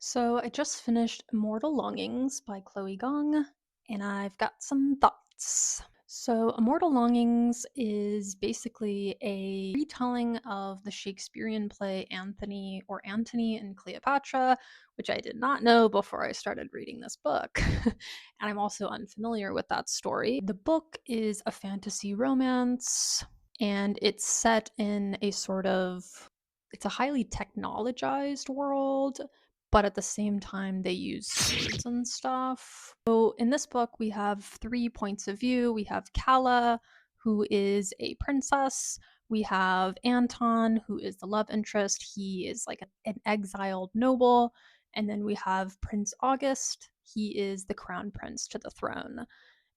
So I just finished Immortal Longings by Chloe Gong, and I've got some thoughts. So Immortal Longings is basically a retelling of the Shakespearean play Anthony or Antony and Cleopatra, which I did not know before I started reading this book. And I'm also unfamiliar with that story. The book is a fantasy romance, and it's set in a sort of it's a highly technologized world, but at the same time they use swords and stuff. So in this book we have three points of view. We have Calla, who is a princess. We have Anton, who is the love interest. He is like an exiled noble. And then we have Prince August. He is the crown prince to the throne.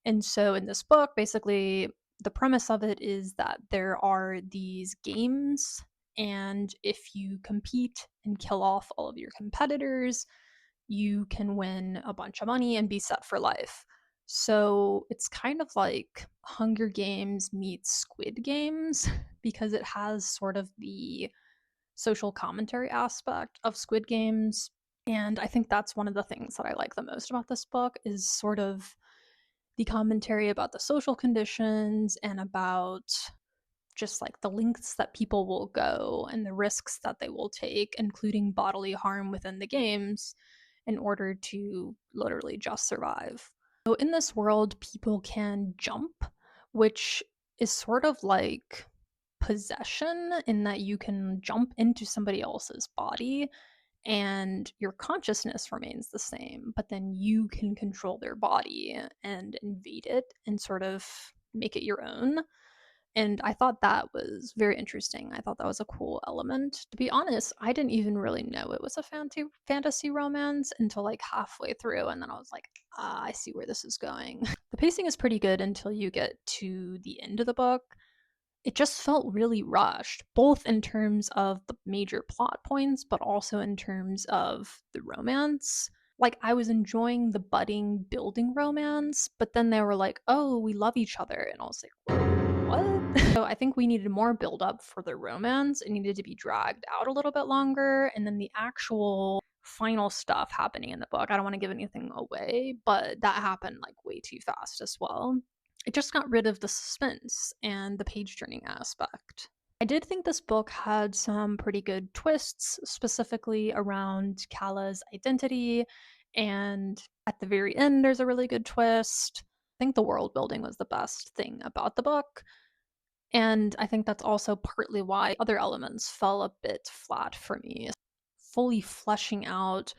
And so in this book, basically, the premise of it is that there are these games, and if you compete and kill off all of your competitors, you can win a bunch of money and be set for life. So it's kind of like Hunger Games meets Squid Games because it has sort of the social commentary aspect of Squid Games. And I think that's one of the things that I like the most about this book is sort of the commentary about the social conditions and about just like the lengths that people will go and the risks that they will take, including bodily harm within the games, in order to literally just survive. So, in this world, people can jump, which is sort of like possession in that you can jump into somebody else's body and your consciousness remains the same, but then you can control their body and invade it and sort of make it your own. And I thought that was very interesting. I thought that was a cool element. To be honest, I didn't even really know it was a fantasy romance until like halfway through, and then I was like, I see where this is going. The pacing is pretty good until you get to the end of the book. It just felt really rushed, both in terms of the major plot points, but also in terms of the romance. Like, I was enjoying the budding, building romance, but then they were like, oh, we love each other. And I was like, what? So I think we needed more build up for the romance. It needed to be dragged out a little bit longer. And then the actual final stuff happening in the book, I don't want to give anything away, but that happened like way too fast as well. It just got rid of the suspense and the page turning aspect. I did think this book had some pretty good twists, specifically around Calla's identity, and at the very end, there's a really good twist. I think the world building was the best thing about the book, and I think that's also partly why other elements fell a bit flat for me. Fully fleshing out